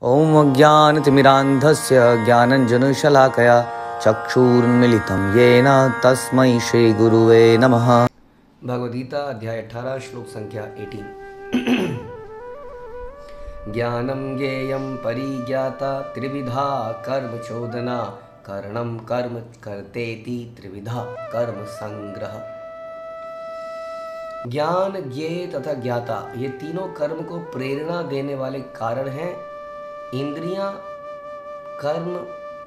ॐ अज्ञानतिमिरान्धस्य ज्ञानञ्जनशलाकया चक्षुरुन्मीलितं येन तस्मै श्रीगुरुवे नमः। भगवद्गीता अध्याय 18 श्लोक संख्या 18। ज्ञानं ज्ञेयं परिज्ञाता त्रिविधा कर्म चोदना करणं कर्म कर्तेति त्रिविधा कर्म संग्रह। ज्ञान, ज्ञेय तथा ज्ञाता ये तीनों कर्म को प्रेरणा देने वाले कारण हैं। इंद्रियां, कर्म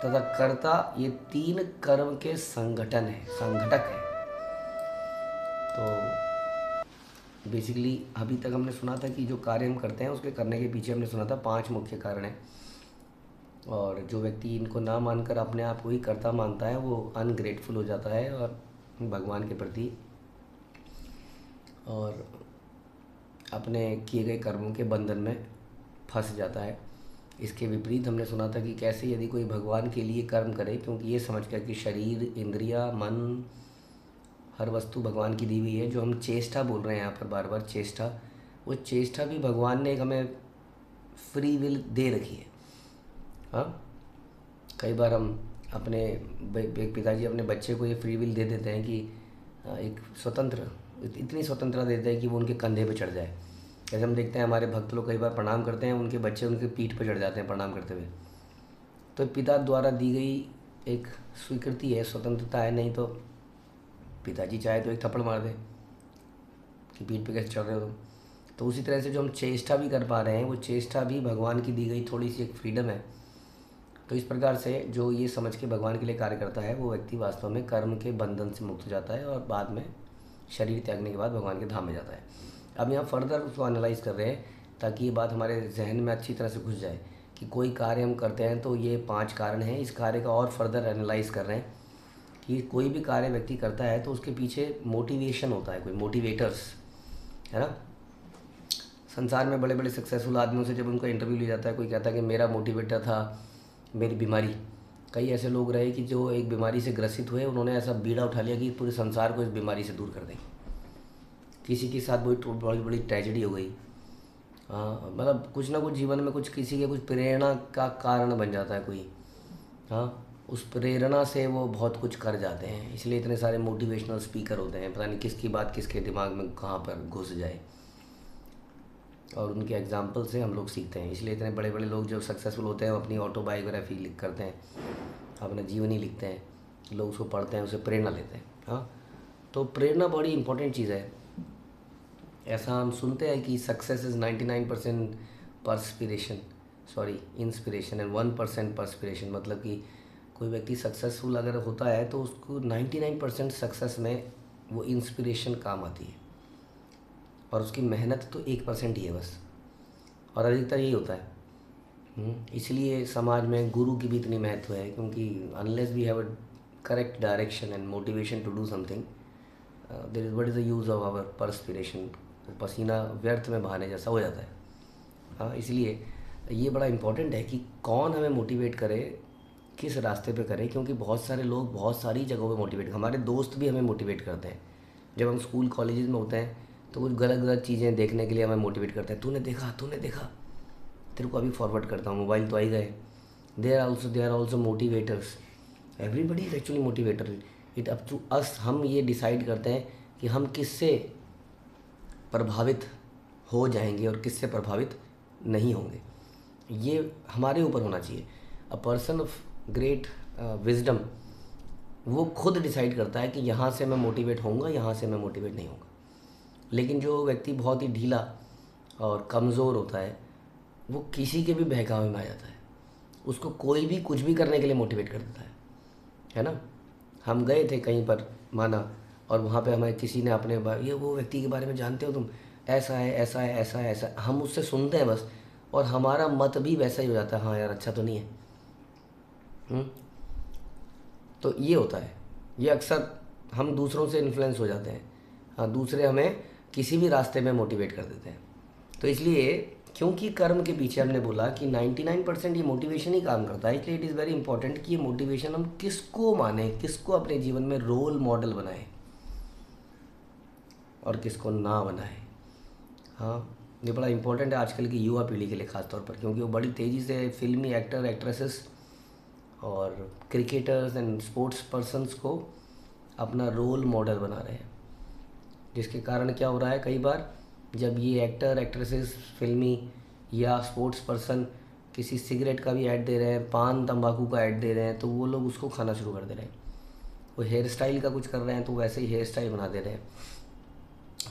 तथा कर्ता ये तीन कर्म के संघटक है। तो बेसिकली अभी तक हमने सुना था कि जो कार्य हम करते हैं उसके करने के पीछे हमने सुना था 5 मुख्य कारण हैं, और जो व्यक्ति इनको ना मानकर अपने आप को ही कर्ता मानता है वो अनग्रेटफुल हो जाता है और भगवान के प्रति और अपने किए गए कर्मों के बंधन में फंस जाता है। इसके विपरीत हमने सुना था कि कैसे यदि कोई भगवान के लिए कर्म करे, क्योंकि ये समझ कर कि शरीर, इंद्रिया, मन, हर वस्तु भगवान की दी हुई है। जो हम चेष्टा बोल रहे हैं यहाँ पर बार बार चेष्टा, वो चेष्टा भी भगवान ने एक हमें फ्री विल दे रखी है। हाँ, कई बार हम अपने पिताजी अपने बच्चे को ये फ्री विल दे देते हैं कि एक इतनी स्वतंत्रता देते हैं कि वो उनके कंधे पे चढ़ जाए। जैसे हम देखते हैं हमारे भक्त लोग कई बार प्रणाम करते हैं, उनके बच्चे उनके पीठ पर चढ़ जाते हैं प्रणाम करते हुए। तो पिता द्वारा दी गई एक स्वीकृति है, स्वतंत्रता है। नहीं तो पिताजी चाहे तो एक थप्पड़ मार दे कि पीठ पे कैसे चढ़ रहे हो तुम। तो उसी तरह से जो हम चेष्टा भी कर पा रहे हैं वो चेष्टा भी भगवान की दी गई थोड़ी सी एक फ्रीडम है। तो इस प्रकार से जो ये समझ के भगवान के लिए कार्य करता है वो व्यक्ति वास्तव में कर्म के बंधन से मुक्त हो जाता है और बाद में शरीर त्यागने के बाद भगवान के धाम में जाता है। अब यहाँ फर्दर उसको एनालाइज कर रहे हैं ताकि ये बात हमारे जहन में अच्छी तरह से घुस जाए कि कोई कार्य हम करते हैं तो ये 5 कारण हैं। इस कार्य का और फर्दर एनालाइज कर रहे हैं कि कोई भी कार्य व्यक्ति करता है तो उसके पीछे मोटिवेशन होता है, कोई मोटिवेटर्स है ना। संसार में बड़े बड़े सक्सेसफुल आदमियों से जब उनका इंटरव्यू लिया जाता है, कोई कहता है कि मेरा मोटिवेटर था मेरी बीमारी। कई ऐसे लोग रहे कि जो एक बीमारी से ग्रसित हुए, उन्होंने ऐसा बीड़ा उठा लिया कि पूरे संसार को इस बीमारी से दूर कर दें। किसी के साथ बड़ी बड़ी ट्रेजेडी हो गई। हाँ, मतलब कुछ ना कुछ जीवन में कुछ किसी के कुछ प्रेरणा का कारण बन जाता है कोई। हाँ, उस प्रेरणा से वो बहुत कुछ कर जाते हैं। इसलिए इतने सारे मोटिवेशनल स्पीकर होते हैं, पता नहीं किसकी बात किसके दिमाग में कहाँ पर घुस जाए, और उनके एग्जाम्पल से हम लोग सीखते हैं। इसलिए इतने बड़े बड़े लोग जो सक्सेसफुल होते हैं वो अपनी ऑटोबायोग्राफी लिख करते हैं, अपना जीवनी लिखते हैं, लोग उसको पढ़ते हैं, उससे प्रेरणा लेते हैं। हाँ, तो प्रेरणा बड़ी इंपॉर्टेंट चीज़ है। ऐसा हम सुनते हैं कि success is 99% inspiration and 1% perspiration. मतलब कि कोई व्यक्ति सक्सेसफुल अगर होता है तो उसको 99% सक्सेस में वो इंस्पिरेशन काम आती है, और उसकी मेहनत तो 1% ही है बस, और अधिकतर यही होता है। इसलिए समाज में गुरु की भी इतनी महत्व है, क्योंकि unless we have a correct direction and motivation to do something, there is what is the use of our perspiration. पसीना व्यर्थ में बहाने जैसा हो जाता है। हाँ, इसलिए ये बड़ा इम्पोर्टेंट है कि कौन हमें मोटिवेट करे, किस रास्ते पे करे, क्योंकि बहुत सारे लोग बहुत सारी जगहों पे मोटिवेट, हमारे दोस्त भी हमें मोटिवेट करते हैं। जब हम स्कूल कॉलेजेस में होते हैं तो कुछ गलत गलत चीज़ें देखने के लिए हमें मोटिवेट करते हैं। तूने देखा, तेरे को अभी फॉरवर्ड करता हूँ, मोबाइल तो आ ही गए। They are also motivators. Everybody is actually motivator. It up to us, हम ये डिसाइड करते हैं कि हम किससे प्रभावित हो जाएंगे और किससे प्रभावित नहीं होंगे। ये हमारे ऊपर होना चाहिए। A person of great wisdom वो खुद डिसाइड करता है कि यहाँ से मैं मोटिवेट होऊंगा, यहाँ से मैं मोटिवेट नहीं होऊंगा। लेकिन जो व्यक्ति बहुत ही ढीला और कमज़ोर होता है वो किसी के भी बहकावे में आ जाता है, उसको कोई भी कुछ भी करने के लिए मोटिवेट कर देता है ना। हम गए थे कहीं पर माना, और वहाँ पे हमें किसी ने अपने ये वो व्यक्ति के बारे में जानते हो तुम, ऐसा है ऐसा है ऐसा है ऐसा, हम उससे सुनते हैं बस, और हमारा मत भी वैसा ही हो जाता है। हाँ यार, अच्छा तो नहीं है। तो ये होता है, ये अक्सर हम दूसरों से इन्फ्लुएंस हो जाते हैं। हाँ, दूसरे हमें किसी भी रास्ते में मोटिवेट कर देते हैं। तो इसलिए क्योंकि कर्म के पीछे हमने बोला कि 99% ये मोटिवेशन ही काम करता है, इसलिए इट इज़ वेरी इंपॉर्टेंट कि ये मोटिवेशन हम किसको माने, किसको अपने जीवन में रोल मॉडल बनाएं और किसको ना बनाएं। हाँ, ये बड़ा इंपॉर्टेंट है आजकल की युवा पीढ़ी के लिए ख़ास तौर पर, क्योंकि वो बड़ी तेज़ी से फिल्मी एक्टर एक्ट्रेसेस और क्रिकेटर्स एंड स्पोर्ट्स पर्सन्स को अपना रोल मॉडल बना रहे हैं। जिसके कारण क्या हो रहा है, कई बार जब ये एक्टर एक्ट्रेसेस फिल्मी या स्पोर्ट्स पर्सन किसी सिगरेट का भी ऐड दे रहे हैं, पान तंबाकू का ऐड दे रहे हैं, तो वो लोग उसको खाना शुरू कर दे रहे हैं। वो हेयर स्टाइल का कुछ कर रहे हैं तो वैसे ही हेयर स्टाइल बना दे रहे हैं।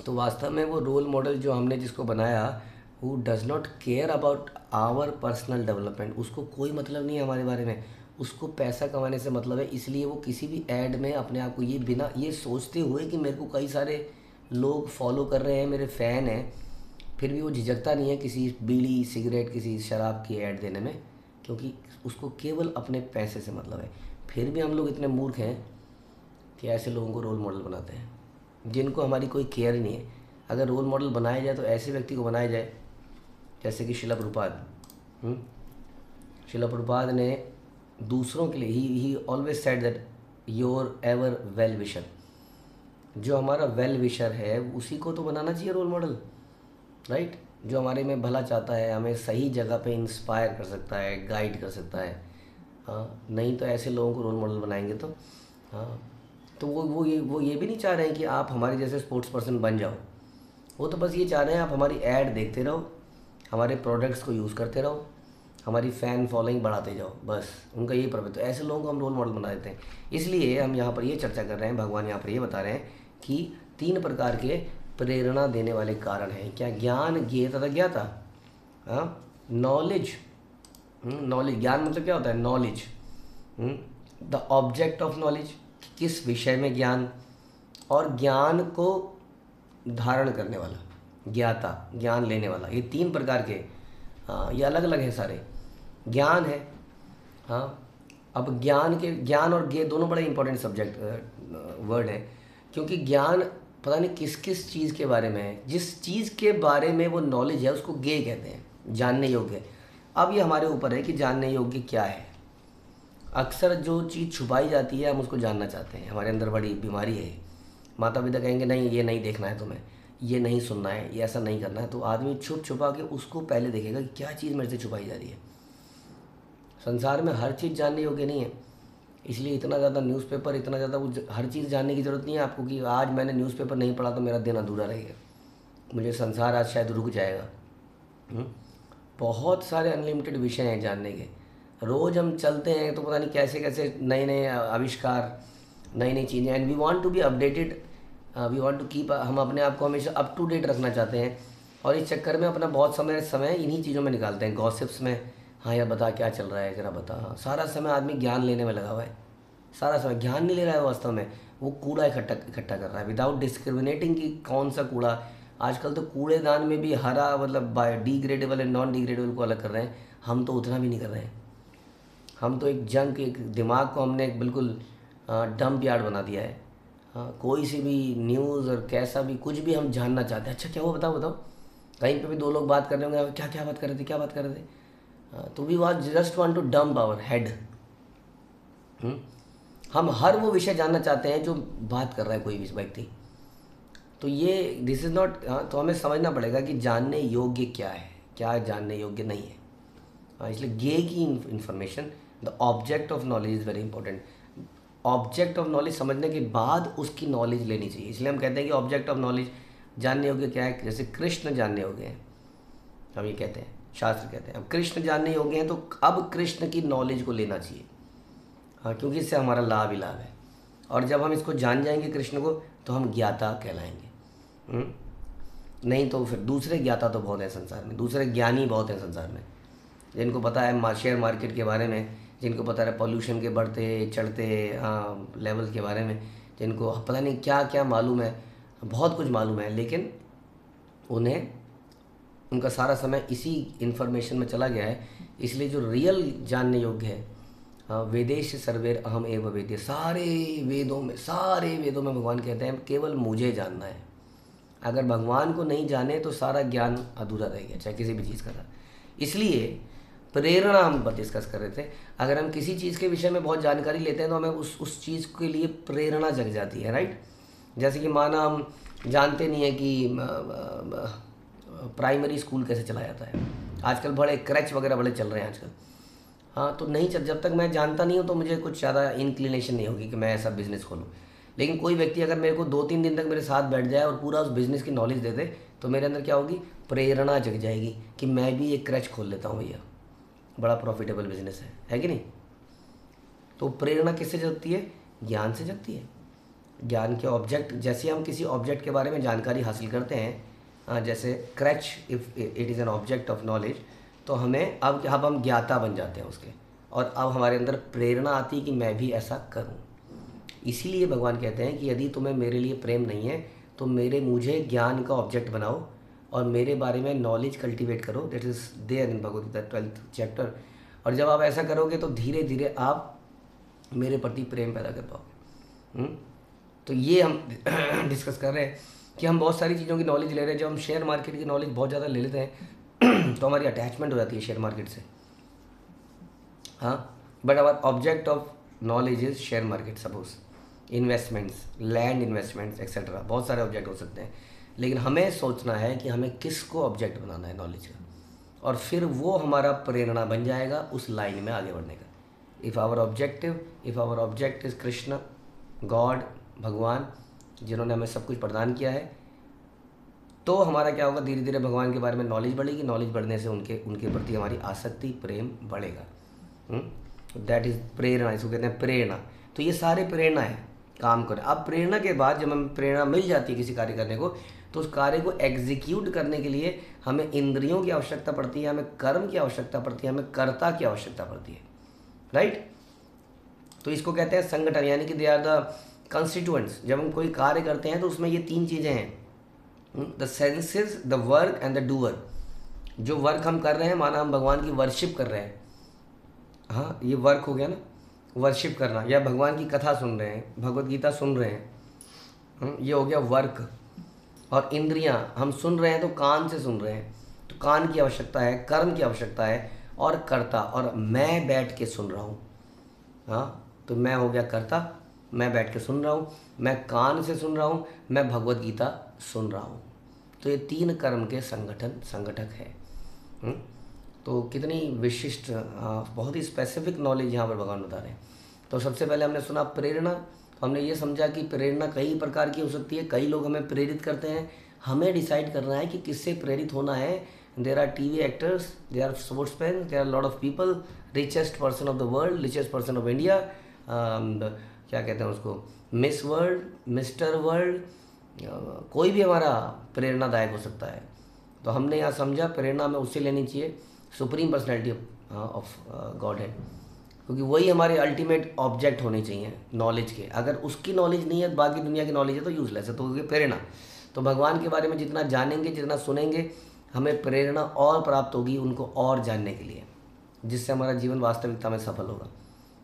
तो वास्तव में वो रोल मॉडल जो हमने जिसको बनाया, वो does not care about our personal development, उसको कोई मतलब नहीं है हमारे बारे में, उसको पैसा कमाने से मतलब है। इसलिए वो किसी भी ऐड में अपने आप को ये बिना ये सोचते हुए कि मेरे को कई सारे लोग फॉलो कर रहे हैं, मेरे फ़ैन हैं, फिर भी वो झिझकता नहीं है किसी बीड़ी सिगरेट किसी शराब की ऐड देने में, क्योंकि उसको केवल अपने पैसे से मतलब है। फिर भी हम लोग इतने मूर्ख हैं कि ऐसे लोगों को रोल मॉडल बनाते हैं जिनको हमारी कोई केयर नहीं है। अगर रोल मॉडल बनाया जाए तो ऐसे व्यक्ति को बनाया जाए जैसे कि शिला प्रभुपाद। शिला प्रभुपाद ने दूसरों के लिए ही always said that your ever well wisher, जो हमारा वेल विशर है उसी को तो बनाना चाहिए रोल मॉडल, राइट। जो हमारे में भला चाहता है, हमें सही जगह पे इंस्पायर कर सकता है, गाइड कर सकता है। हाँ, नहीं तो ऐसे लोगों को रोल मॉडल बनाएंगे तो हाँ, तो वो ये भी नहीं चाह रहे हैं कि आप हमारे जैसे स्पोर्ट्स पर्सन बन जाओ। वो तो बस ये चाह रहे हैं आप हमारी ऐड देखते रहो, हमारे प्रोडक्ट्स को यूज़ करते रहो, हमारी फ़ैन फॉलोइंग बढ़ाते जाओ, बस उनका यही पर्पज़। तो ऐसे लोगों को हम रोल मॉडल बना देते हैं। इसलिए हम यहाँ पर ये चर्चा कर रहे हैं, भगवान यहाँ पर ये बता रहे हैं कि 3 प्रकार के प्रेरणा देने वाले कारण हैं। क्या? ज्ञान, ज्ञेय तथा ज्ञाता। हाँ, नॉलेज। नॉलेज, ज्ञान मतलब क्या होता है? Knowledge, the object of knowledge, किस विषय में ज्ञान, और ज्ञान को धारण करने वाला, ज्ञाता, ज्ञान लेने वाला। ये 3 प्रकार के, ये अलग अलग हैं सारे। ज्ञान है, हाँ। अब ज्ञान और ज्ञेय दोनों बड़े इंपॉर्टेंट सब्जेक्ट वर्ड है, क्योंकि ज्ञान पता नहीं किस किस चीज़ के बारे में है। जिस चीज़ के बारे में वो नॉलेज है उसको ज्ञेय कहते हैं, जानने योग्य। अब ये हमारे ऊपर है कि जानने योग्य क्या है। अक्सर जो चीज़ छुपाई जाती है हम उसको जानना चाहते हैं, हमारे अंदर बड़ी बीमारी है। माता पिता कहेंगे नहीं ये नहीं देखना है तुम्हें, ये नहीं सुनना है, ये ऐसा नहीं करना है, तो आदमी छुप छुपा के उसको पहले देखेगा कि क्या चीज़ मेरे से छुपाई जा रही है। संसार में हर चीज़ जानने योग्य नहीं है, इसलिए इतना ज़्यादा न्यूज़पेपर, इतना ज़्यादा हर चीज़ जानने की ज़रूरत नहीं है आपको कि आज मैंने न्यूज़पेपर नहीं पढ़ा तो मेरा दिन अधूरा रहेगा, मुझे संसार आज शायद रुक जाएगा। बहुत सारे अनलिमिटेड विषय हैं जानने के। रोज़ हम चलते हैं तो पता नहीं कैसे कैसे नए नए आविष्कार, नई नई चीज़ें, and we want to be updated, we want to keep, हम अपने आप को हमेशा अप टू डेट रखना चाहते हैं। और इस चक्कर में अपना बहुत समय इन्हीं चीज़ों में निकालते हैं, गॉसिप्स में। हाँ यार बता क्या चल रहा है, ज़रा बता। हाँ, सारा समय आदमी ज्ञान लेने में लगा हुआ है, सारा समय ज्ञान नहीं ले रहा है वास्तव में, वो कूड़ा इकट्ठा कर रहा है विदाउट डिस्क्रिमिनेटिंग कि कौन सा कूड़ा। आजकल तो कूड़ेदान में भी हरा मतलब डिग्रेडेबल एंड नॉन डिग्रेडेबल को अलग कर रहे हैं। हम तो उतना भी नहीं कर रहे हैं। हम तो एक जंक, एक दिमाग को हमने एक बिल्कुल डंप यार्ड बना दिया है। हाँ, कोई सी भी न्यूज़ और कैसा भी कुछ भी हम जानना चाहते हैं। अच्छा क्या हुआ, बताओ। कहीं पे भी 2 लोग बात कर रहे होंगे, क्या बात कर रहे थे, क्या बात कर रहे थे। तो we just want to dump our head. हम हर वो विषय जानना चाहते हैं जो बात कर रहा है कोई भी व्यक्ति। तो ये दिस इज़ नॉट, तो हमें समझना पड़ेगा कि जानने योग्य क्या है, क्या जानने योग्य नहीं है। इसलिए ज्ञेय की information, the object of knowledge is very important. Object of knowledge समझने के बाद उसकी नॉलेज लेनी चाहिए। इसलिए हम कहते हैं कि ऑब्जेक्ट ऑफ नॉलेज जानने योग्य क्या है। जैसे कृष्ण जानने योग्य हैं, हम ये कहते हैं, शास्त्र कहते हैं। अब कृष्ण जानने योग्य हैं तो अब कृष्ण की नॉलेज को लेना चाहिए। हाँ, क्योंकि इससे हमारा लाभ ही लाभ है। और जब हम इसको जान जाएंगे कृष्ण को तो हम ज्ञाता कहलाएंगे। नहीं तो फिर दूसरे ज्ञाता तो बहुत हैं संसार में, दूसरे ज्ञानी बहुत हैं संसार में, जिनको पता है शेयर मार्केट के बारे में, जिनको पता है पॉल्यूशन के बढ़ते चढ़ते लेवल के बारे में, जिनको पता नहीं क्या क्या मालूम है, बहुत कुछ मालूम है, लेकिन उनका सारा समय इसी इन्फॉर्मेशन में चला गया है। इसलिए जो रियल जानने योग्य है, वेदेश सर्वेर अहम एव वेद्य, सारे वेदों में भगवान कहते हैं केवल मुझे जानना है। अगर भगवान को नहीं जाने तो सारा ज्ञान अधूरा रह गया, चाहे किसी भी चीज़ का था। इसलिए प्रेरणा हम डिस्कस कर रहे थे। अगर हम किसी चीज़ के विषय में बहुत जानकारी लेते हैं तो हमें उस चीज़ के लिए प्रेरणा जग जाती है, राइट। जैसे कि माना हम जानते नहीं है कि प्राइमरी स्कूल कैसे चलाया जाता है। आजकल बड़े क्रैच वगैरह बड़े चल रहे हैं आजकल। हाँ, तो नहीं चल, जब तक मैं जानता नहीं हूँ तो मुझे कुछ ज़्यादा इंक्लिनेशन नहीं होगी कि मैं ऐसा बिज़नेस खोलूँ। लेकिन कोई व्यक्ति अगर मेरे को 2-3 दिन तक मेरे साथ बैठ जाए और पूरा उस बिज़नेस की नॉलेज दे दे, तो मेरे अंदर क्या होगी, प्रेरणा जग जाएगी कि मैं भी एक क्रैच खोल लेता हूँ भैया, बड़ा प्रॉफिटेबल बिजनेस है कि नहीं। तो प्रेरणा किससे जगती है? ज्ञान से जगती है। ज्ञान के ऑब्जेक्ट, जैसे हम किसी ऑब्जेक्ट के बारे में जानकारी हासिल करते हैं, जैसे क्रैच if it is an object of knowledge, तो हमें अब हम ज्ञाता बन जाते हैं उसके, और अब हमारे अंदर प्रेरणा आती है कि मैं भी ऐसा करूं। इसीलिए भगवान कहते हैं कि यदि तुम्हें मेरे लिए प्रेम नहीं है तो मुझे ज्ञान का ऑब्जेक्ट बनाओ और मेरे बारे में नॉलेज कल्टीवेट करो। That is there in Bhagavad Gita 12th chapter. और जब आप ऐसा करोगे तो धीरे धीरे आप मेरे प्रति प्रेम पैदा कर पाओगे। तो ये हम डिस्कस कर रहे हैं कि हम बहुत सारी चीज़ों की नॉलेज ले रहे हैं। जब हम शेयर मार्केट की नॉलेज बहुत ज़्यादा ले लेते हैं तो हमारी अटैचमेंट हो जाती है शेयर मार्केट से। हाँ, but our object of knowledge is share market, suppose investments, land investments etcetera, बहुत सारे ऑब्जेक्ट हो सकते हैं। लेकिन हमें सोचना है कि हमें किसको ऑब्जेक्ट बनाना है नॉलेज का, और फिर वो हमारा प्रेरणा बन जाएगा उस लाइन में आगे बढ़ने का। If our object is Krishna, God, भगवान, जिन्होंने हमें सब कुछ प्रदान किया है, तो हमारा क्या होगा, धीरे धीरे भगवान के बारे में नॉलेज बढ़ेगी। नॉलेज बढ़ने से उनके प्रति हमारी आसक्ति, प्रेम बढ़ेगा। दैट इज़ प्रेरणा, इसको कहते हैं प्रेरणा। तो ये सारे प्रेरणा है, काम करें। अब प्रेरणा के बाद जब हमें प्रेरणा मिल जाती है किसी कार्य करने को, तो उस कार्य को एग्जीक्यूट करने के लिए हमें इंद्रियों की आवश्यकता पड़ती है, हमें कर्म की आवश्यकता पड़ती है, हमें कर्ता की आवश्यकता पड़ती है, राइट। तो इसको कहते हैं संगठन, यानी कि दे आर द कंस्टिट्यूएंट्स। जब हम कोई कार्य करते हैं तो उसमें ये 3 चीज़ें हैं, the senses, the work and the doer. जो वर्क हम कर रहे हैं, माना हम भगवान की वर्शिप कर रहे हैं, हाँ ये वर्क हो गया ना, वर्शिप करना, या भगवान की कथा सुन रहे हैं, भगवद गीता सुन रहे हैं, ये हो गया वर्क। और इंद्रियां, हम सुन रहे हैं तो कान से सुन रहे हैं, तो कान की आवश्यकता है, कर्म की आवश्यकता है, और कर्ता, और मैं बैठ के सुन रहा हूँ। हाँ, तो मैं हो गया कर्ता, मैं बैठ के सुन रहा हूँ, मैं कान से सुन रहा हूँ, मैं भगवद गीता सुन रहा हूँ। तो ये 3 कर्म के संगठक है। तो कितनी विशिष्ट, बहुत ही स्पेसिफिक नॉलेज यहाँ पर भगवान बता रहे हैं। तो सबसे पहले हमने सुना प्रेरणा, तो हमने ये समझा कि प्रेरणा कई प्रकार की हो सकती है। कई लोग हमें प्रेरित करते हैं, हमें डिसाइड करना है कि किससे प्रेरित होना है। There are TV actors, there are sportsman, there are lot of people, richest person of the world, richest person of India, क्या कहते हैं उसको, मिस वर्ल्ड, मिस्टर वर्ल्ड, कोई भी हमारा प्रेरणादायक हो सकता है। तो हमने यहाँ समझा प्रेरणा हमें उससे लेनी चाहिए, सुप्रीम पर्सनैलिटी ऑफ गॉड है, क्योंकि वही हमारे अल्टीमेट ऑब्जेक्ट होने चाहिए नॉलेज के। अगर उसकी नॉलेज नहीं है, बाकी दुनिया की नॉलेज है, तो यूजलेस है। तो ये प्रेरणा, तो भगवान के बारे में जितना जानेंगे, जितना सुनेंगे, हमें प्रेरणा और प्राप्त होगी उनको और जानने के लिए, जिससे हमारा जीवन वास्तविकता में सफल होगा।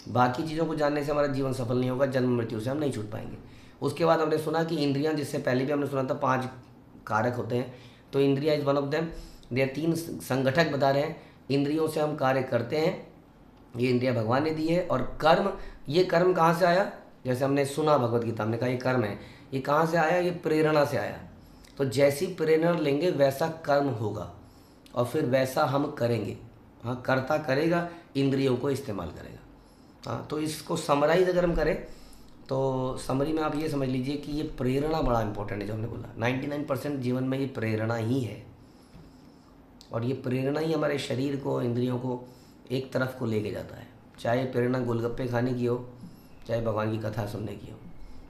बाकी चीज़ों को जानने से हमारा जीवन सफल नहीं होगा, जन्म मृत्यु से हम नहीं छूट पाएंगे। उसके बाद हमने सुना कि इंद्रियां, जिससे पहले भी हमने सुना था 5 कारक होते हैं, तो इंद्रिया इज वन ऑफ देम। दे 3 संगठक बता रहे हैं। इंद्रियों से हम कार्य करते हैं, ये इंद्रिया भगवान ने दी है। और कर्म, ये कर्म कहाँ से आया, जैसे हमने सुना भगवद गीता, हमने कहा ये कर्म है, ये कहाँ से आया, ये प्रेरणा से आया। तो जैसी प्रेरणा लेंगे वैसा कर्म होगा, और फिर वैसा हम करेंगे। हाँ, कर्ता करेगा, इंद्रियों को इस्तेमाल करेगा। हाँ, तो इसको समराइज अगर हम करें तो समरी में आप ये समझ लीजिए कि ये प्रेरणा बड़ा इंपॉर्टेंट है। जो हमने बोला 99% जीवन में ये प्रेरणा ही है, और ये प्रेरणा ही हमारे शरीर को, इंद्रियों को एक तरफ को लेके जाता है। चाहे प्रेरणा गोलगप्पे खाने की हो, चाहे भगवान की कथा सुनने की हो,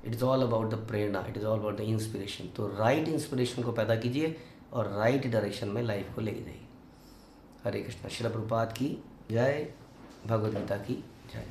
it is all about the Prerna, it is all about the inspiration. तो राइट इंस्पिरेशन को पैदा कीजिए और राइट डायरेक्शन में लाइफ को लेके जाइए। हरे कृष्णा। श्रील प्रभुपाद की जय, भगवद गीता की जय।